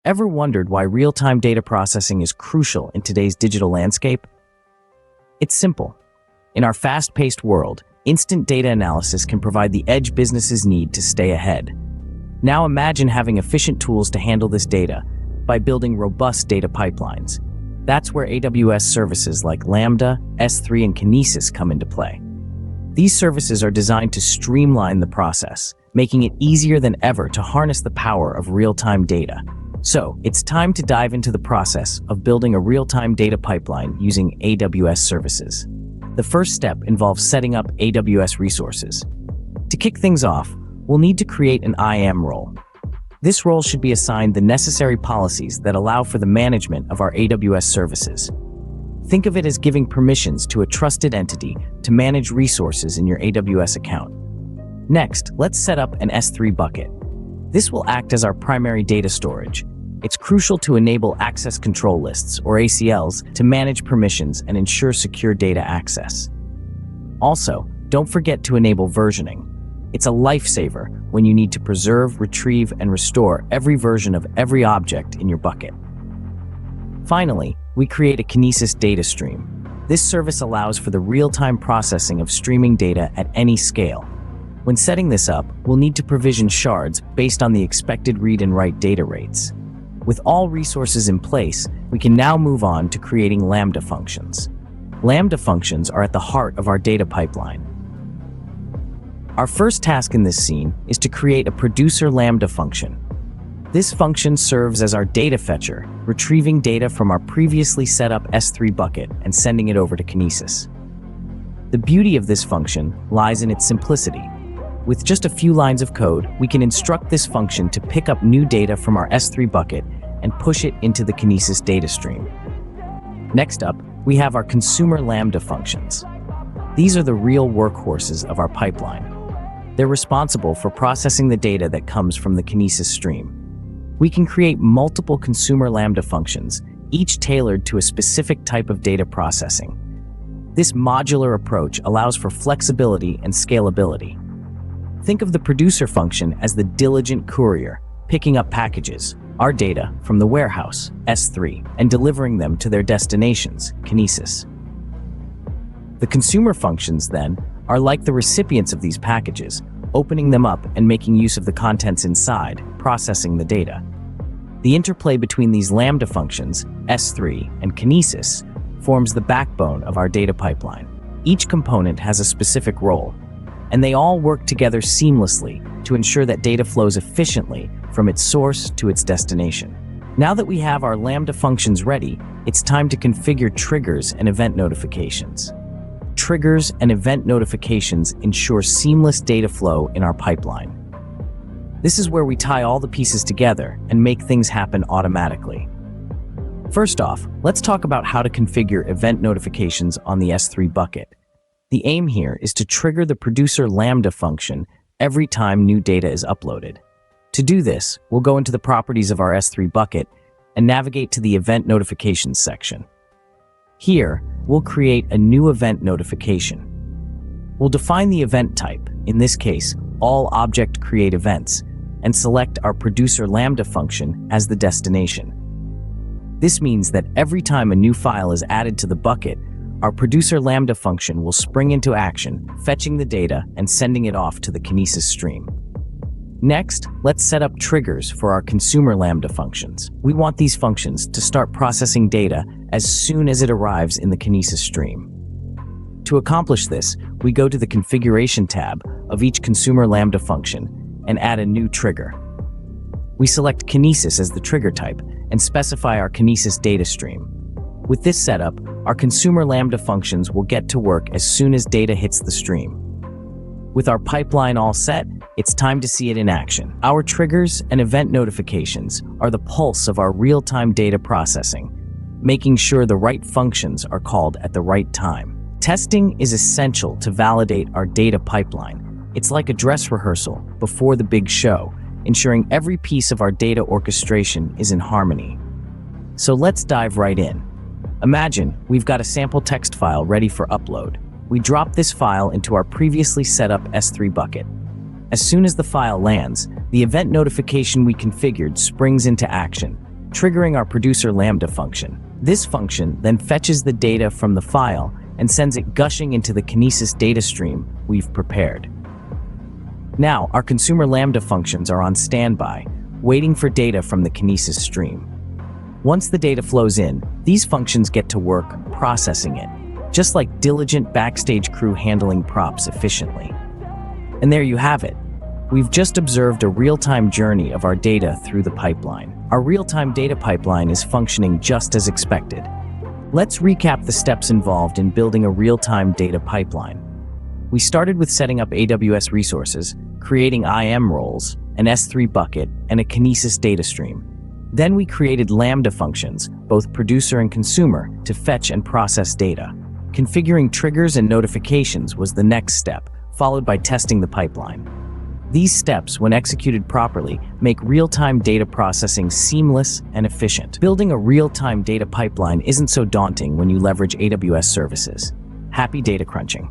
Ever wondered why real-time data processing is crucial in today's digital landscape? It's simple. In our fast-paced world, instant data analysis can provide the edge businesses need to stay ahead. Now imagine having efficient tools to handle this data by building robust data pipelines. That's where AWS services like Lambda, S3, and Kinesis come into play. These services are designed to streamline the process, making it easier than ever to harness the power of real-time data. So, it's time to dive into the process of building a real-time data pipeline using AWS services. The first step involves setting up AWS resources. To kick things off, we'll need to create an IAM role. This role should be assigned the necessary policies that allow for the management of our AWS services. Think of it as giving permissions to a trusted entity to manage resources in your AWS account. Next, let's set up an S3 bucket. This will act as our primary data storage. It's crucial to enable access control lists, or ACLs, to manage permissions and ensure secure data access. Also, don't forget to enable versioning. It's a lifesaver when you need to preserve, retrieve, and restore every version of every object in your bucket. Finally, we create a Kinesis data stream. This service allows for the real-time processing of streaming data at any scale. When setting this up, we'll need to provision shards based on the expected read and write data rates. With all resources in place, we can now move on to creating Lambda functions. Lambda functions are at the heart of our data pipeline. Our first task in this scene is to create a producer Lambda function. This function serves as our data fetcher, retrieving data from our previously set up S3 bucket and sending it over to Kinesis. The beauty of this function lies in its simplicity. With just a few lines of code, we can instruct this function to pick up new data from our S3 bucket and push it into the Kinesis data stream. Next up, we have our consumer Lambda functions. These are the real workhorses of our pipeline. They're responsible for processing the data that comes from the Kinesis stream. We can create multiple consumer Lambda functions, each tailored to a specific type of data processing. This modular approach allows for flexibility and scalability. Think of the producer function as the diligent courier, picking up packages, our data, from the warehouse, S3, and delivering them to their destinations, Kinesis. The consumer functions, then, are like the recipients of these packages, opening them up and making use of the contents inside, processing the data. The interplay between these Lambda functions, S3 and Kinesis, forms the backbone of our data pipeline. Each component has a specific role, and they all work together seamlessly to ensure that data flows efficiently from its source to its destination. Now that we have our Lambda functions ready, it's time to configure triggers and event notifications. Triggers and event notifications ensure seamless data flow in our pipeline. This is where we tie all the pieces together and make things happen automatically. First off, let's talk about how to configure event notifications on the S3 bucket. The aim here is to trigger the producer Lambda function every time new data is uploaded. To do this, we'll go into the properties of our S3 bucket and navigate to the event notifications section. Here, we'll create a new event notification. We'll define the event type, in this case, all object create events, and select our producer Lambda function as the destination. This means that every time a new file is added to the bucket, our producer Lambda function will spring into action, fetching the data and sending it off to the Kinesis stream. Next, let's set up triggers for our consumer Lambda functions. We want these functions to start processing data as soon as it arrives in the Kinesis stream. To accomplish this, we go to the Configuration tab of each consumer Lambda function and add a new trigger. We select Kinesis as the trigger type and specify our Kinesis data stream. With this setup, our consumer Lambda functions will get to work as soon as data hits the stream. With our pipeline all set, it's time to see it in action. Our triggers and event notifications are the pulse of our real-time data processing, making sure the right functions are called at the right time. Testing is essential to validate our data pipeline. It's like a dress rehearsal before the big show, ensuring every piece of our data orchestration is in harmony. So let's dive right in. Imagine we've got a sample text file ready for upload. We drop this file into our previously set up S3 bucket. As soon as the file lands, the event notification we configured springs into action, triggering our producer Lambda function. This function then fetches the data from the file and sends it gushing into the Kinesis data stream we've prepared. Now, our consumer Lambda functions are on standby, waiting for data from the Kinesis stream. Once the data flows in, these functions get to work processing it, just like diligent backstage crew handling props efficiently. And there you have it. We've just observed a real-time journey of our data through the pipeline. Our real-time data pipeline is functioning just as expected. Let's recap the steps involved in building a real-time data pipeline. We started with setting up AWS resources, creating IAM roles, an S3 bucket, and a Kinesis data stream. Then we created Lambda functions, both producer and consumer, to fetch and process data. Configuring triggers and notifications was the next step, followed by testing the pipeline. These steps, when executed properly, make real-time data processing seamless and efficient. Building a real-time data pipeline isn't so daunting when you leverage AWS services. Happy data crunching.